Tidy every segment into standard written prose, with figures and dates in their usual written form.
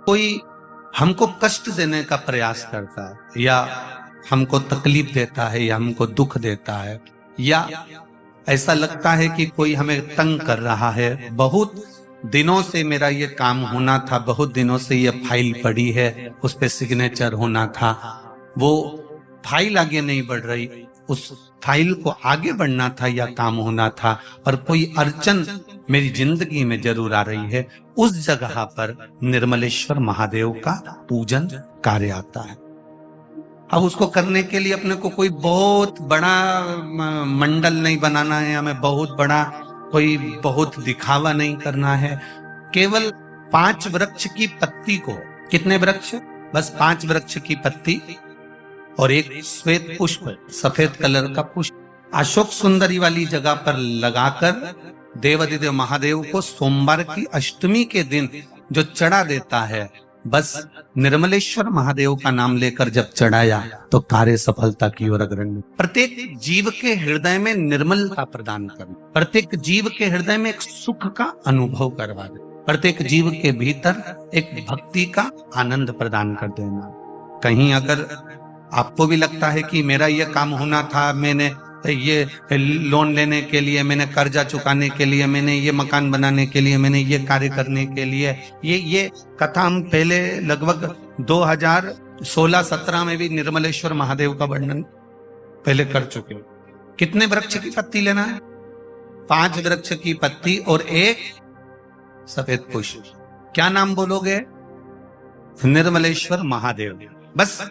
कोई हमको कष्ट देने का प्रयास करता है या हमको तकलीफ देता है या हमको दुख देता है या ऐसा लगता है कि कोई हमें तंग कर रहा है, बहुत दिनों से मेरा ये काम होना था, बहुत दिनों से ये फाइल पड़ी है, उस पे सिग्नेचर होना था, वो फाइल आगे नहीं बढ़ रही, उस फाइल को आगे बढ़ना था या काम होना था, पर कोई अड़चन मेरी जिंदगी में जरूर आ रही है, उस जगह पर निर्मलेश्वर महादेव का पूजन कार्य आता है। अब उसको करने के लिए अपने को कोई बहुत बड़ा मंडल नहीं बनाना है, हमें बहुत बड़ा कोई बहुत दिखावा नहीं करना है। केवल 5 वृक्ष की पत्ती को, कितने वृक्ष? बस 5 वृक्ष की पत्ती और एक श्वेत पुष्प, सफेद कलर का पुष्प, अशोक सुंदरी वाली जगह पर लगाकर देवाधिदेव महादेव को सोमवार की अष्टमी के दिन जो चढ़ा देता है, बस निर्मलेश्वर महादेव का नाम लेकर जब चढ़ाया तो कार्य सफलता की ओर अग्रणी। प्रत्येक जीव के हृदय में निर्मलता प्रदान करना, प्रत्येक जीव के हृदय में एक सुख का अनुभव करवा दे, प्रत्येक जीव के भीतर एक भक्ति का आनंद प्रदान कर देना। कहीं अगर आपको भी लगता है कि मेरा ये काम होना था, मैंने ये लोन लेने के लिए, मैंने कर्जा चुकाने के लिए, मैंने ये मकान बनाने के लिए, मैंने ये कार्य करने के लिए, ये कथा हम पहले लगभग 2016-17 में भी निर्मलेश्वर महादेव का वर्णन पहले कर चुके हो। कितने वृक्ष की पत्ती लेना है? 5 वृक्ष की पत्ती और एक सफेद पुष्प। क्या नाम बोलोगे? निर्मलेश्वर महादेव। बस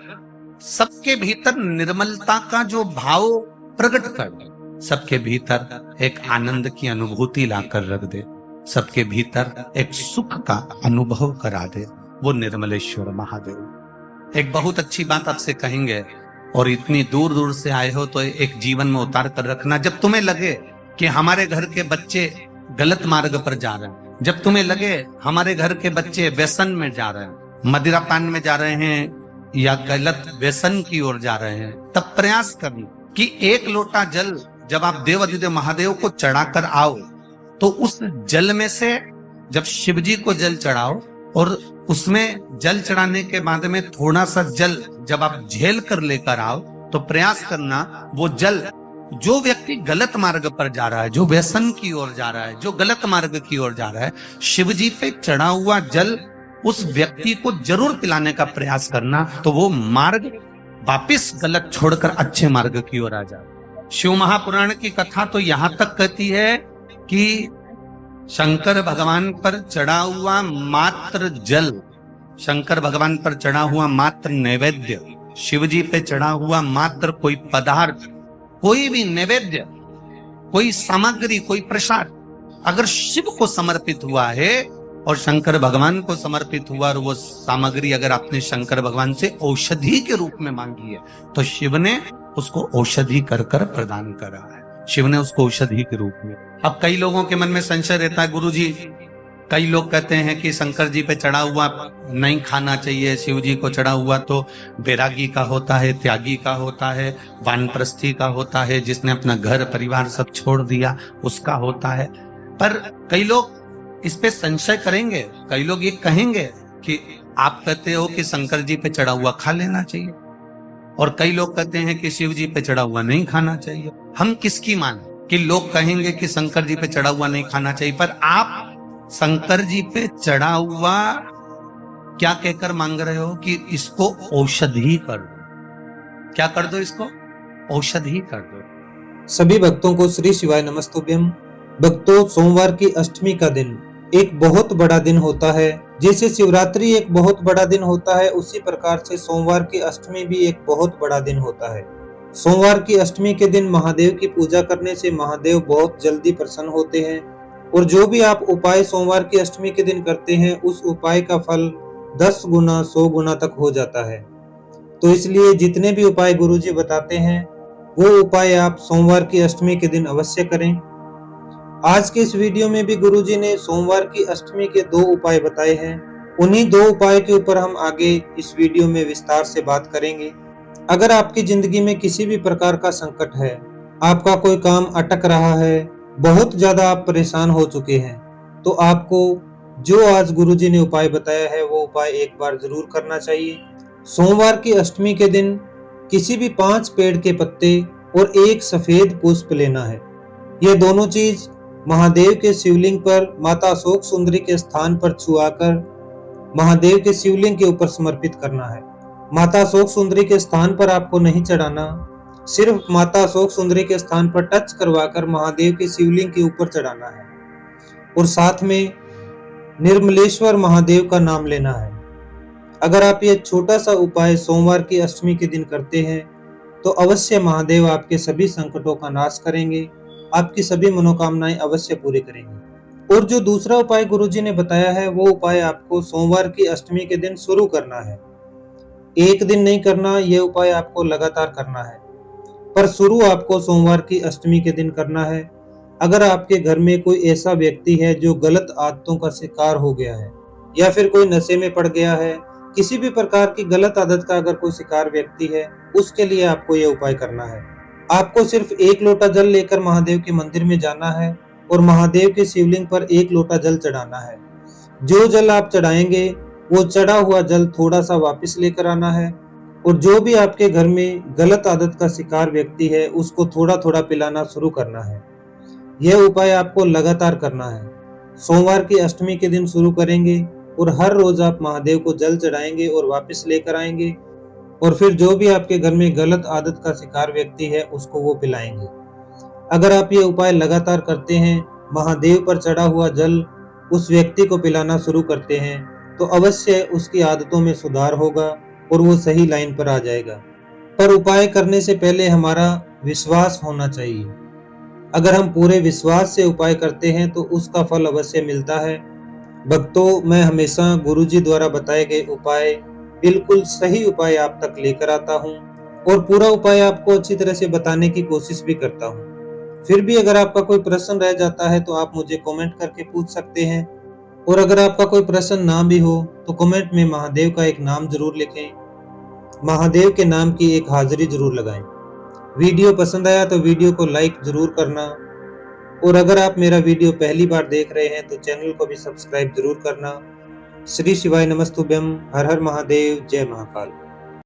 सबके भीतर निर्मलता का जो भाव प्रकट कर दे, सबके भीतर एक आनंद की अनुभूति लाकर रख दे, सबके भीतर एक सुख का अनुभव करा दे, वो निर्मलेश्वर महादेव। एक बहुत अच्छी बात आपसे कहेंगे, और इतनी दूर दूर से आए हो तो एक जीवन में उतार कर रखना। जब तुम्हें लगे कि हमारे घर के बच्चे गलत मार्ग पर जा रहे हैं, जब तुम्हें लगे हमारे घर के बच्चे व्यसन में जा रहे हैं, मदिरा पान में जा रहे हैं या गलत व्यसन की ओर जा रहे हैं, तब प्रयास करना कि एक लोटा जल जब आप देवाधिदेव महादेव को चढ़ाकर आओ तो उस जल में से जब शिव जी को जल चढ़ाओ और उसमें जल चढ़ाने के बाद में थोड़ा सा जल जब आप झेल कर लेकर आओ तो प्रयास करना वो जल, जो व्यक्ति गलत मार्ग पर जा रहा है, जो व्यसन की ओर जा रहा है, जो गलत मार्ग की ओर जा रहा है, शिव जी पे चढ़ा हुआ जल उस व्यक्ति को जरूर पिलाने का प्रयास करना, तो वो मार्ग वापिस गलत छोड़कर अच्छे मार्ग की ओर आ जाए। शिव महापुराण की कथा तो यहां तक कहती है कि शंकर भगवान पर चढ़ा हुआ मात्र जल, शंकर भगवान पर चढ़ा हुआ मात्र नैवेद्य, शिव जी पे चढ़ा हुआ मात्र कोई पदार्थ, कोई भी नैवेद्य, कोई सामग्री, कोई प्रसाद अगर शिव को समर्पित हुआ है और शंकर भगवान को समर्पित हुआ और वो सामग्री अगर आपने शंकर भगवान से औषधि के रूप में मांगी है तो शिव ने उसको औषधि कर कर प्रदान करा है, शिव ने उसको औषधि के रूप में। अब कई लोगों के मन में संशय रहता है, गुरुजी कई लोग कहते हैं कि शंकर जी पे चढ़ा हुआ नहीं खाना चाहिए, शिव जी को चढ़ा हुआ तो बैरागी का होता है, त्यागी का होता है, वानप्रस्थी का होता है, जिसने अपना घर परिवार सब छोड़ दिया उसका होता है। पर कई लोग इस पे संशय करेंगे, कई लोग ये कहेंगे कि आप कहते हो कि शंकर जी पे चढ़ा हुआ खा लेना चाहिए और कई लोग कहते हैं कि शिव जी पे चढ़ा हुआ नहीं खाना चाहिए। हम किसकी माने कि लोग कहेंगे कि शंकर जी पे चढ़ा हुआ नहीं खाना चाहिए, पर आप शंकर जी पे चढ़ा हुआ क्या कहकर मांग रहे हो कि इसको औषधि कर दो। क्या कर दो? इसको औषधि कर दो। सभी भक्तों को श्री शिवाय नमस्तुभ्यम। भक्तों, सोमवार की अष्टमी का दिन एक बहुत बड़ा दिन होता है। जैसे शिवरात्रि एक बहुत बड़ा दिन होता है, उसी प्रकार से सोमवार की अष्टमी भी एक बहुत बड़ा दिन होता है। सोमवार की अष्टमी के दिन महादेव की पूजा करने से महादेव बहुत जल्दी प्रसन्न होते हैं और जो भी आप उपाय सोमवार की अष्टमी के दिन करते हैं उस उपाय का फल 10 गुना 100 गुना तक हो जाता है। तो इसलिए जितने भी उपाय गुरुजी बताते हैं वो उपाय आप सोमवार की अष्टमी के दिन अवश्य करें। आज के इस वीडियो में भी गुरुजी ने सोमवार की अष्टमी के 2 उपाय बताए हैं। उन्हीं 2 उपाय के ऊपर हम आगे इस वीडियो में विस्तार से बात करेंगे। अगर आपकी जिंदगी में किसी भी प्रकार का संकट है, आपका कोई काम अटक रहा है, बहुत ज्यादा आप परेशान हो चुके हैं, तो आपको जो आज गुरुजी ने उपाय बताया है वो उपाय एक बार जरूर करना चाहिए। सोमवार की अष्टमी के दिन किसी भी 5 पेड़ के पत्ते और एक सफेद पुष्प लेना है। ये दोनों चीज महादेव के शिवलिंग पर माता अशोक सुंदरी के स्थान पर छुआकर महादेव के शिवलिंग के ऊपर समर्पित करना है। माता अशोक सुंदरी के स्थान पर आपको नहीं चढ़ाना, सिर्फ माता अशोक सुंदरी के स्थान पर टच करवाकर महादेव के शिवलिंग के ऊपर चढ़ाना है और साथ में निर्मलेश्वर महादेव का नाम लेना है। अगर आप ये छोटा सा उपाय सोमवार की अष्टमी के दिन करते हैं तो अवश्य महादेव आपके सभी संकटों का नाश करेंगे, आपकी सभी मनोकामनाएं अवश्य पूरी करेंगे। और जो दूसरा उपाय गुरुजी ने बताया है वो उपाय आपको सोमवार की अष्टमी के दिन शुरू करना है। एक दिन नहीं करना, यह उपाय आपको लगातार करना है, पर शुरू आपको सोमवार की अष्टमी के दिन करना है। अगर आपके घर में कोई ऐसा व्यक्ति है जो गलत आदतों का शिकार हो गया है या फिर कोई नशे में पड़ गया है, किसी भी प्रकार की गलत आदत का अगर कोई शिकार व्यक्ति है, उसके लिए आपको यह उपाय करना है। आपको सिर्फ 1 लोटा जल लेकर महादेव के मंदिर में जाना है और महादेव के शिवलिंग पर 1 लोटा जल चढ़ाना है। जो जल आप चढ़ाएंगे वो चढ़ा हुआ जल थोड़ा सा वापस लेकर आना है और जो भी आपके घर में गलत आदत का शिकार व्यक्ति है उसको थोड़ा थोड़ा पिलाना शुरू करना है। यह उपाय आपको लगातार करना है। सोमवार की अष्टमी के दिन शुरू करेंगे और हर रोज आप महादेव को जल चढ़ाएंगे और वापस लेकर आएंगे और फिर जो भी आपके घर में गलत आदत का शिकार व्यक्ति है उसको वो पिलाएंगे। अगर आप ये उपाय लगातार करते हैं, महादेव पर चढ़ा हुआ जल उस व्यक्ति को पिलाना शुरू करते हैं, तो अवश्य उसकी आदतों में सुधार होगा और वो सही लाइन पर आ जाएगा। पर उपाय करने से पहले हमारा विश्वास होना चाहिए। अगर हम पूरे विश्वास से उपाय करते हैं तो उसका फल अवश्य मिलता है। भक्तों, मैं हमेशा गुरुजी द्वारा बताए गए उपाय, बिल्कुल सही उपाय आप तक लेकर आता हूँ और पूरा उपाय आपको अच्छी तरह से बताने की कोशिश भी करता हूँ। फिर भी अगर आपका कोई प्रश्न रह जाता है तो आप मुझे कमेंट करके पूछ सकते हैं, और अगर आपका कोई प्रश्न ना भी हो तो कमेंट में महादेव का एक नाम जरूर लिखें, महादेव के नाम की एक हाजिरी जरूर लगाएं। वीडियो पसंद आया तो वीडियो को लाइक जरूर करना, और अगर आप मेरा वीडियो पहली बार देख रहे हैं तो चैनल को भी सब्सक्राइब जरूर करना। श्री शिवाय नमस्तुभ्यम। हर हर महादेव। जय महाकाल।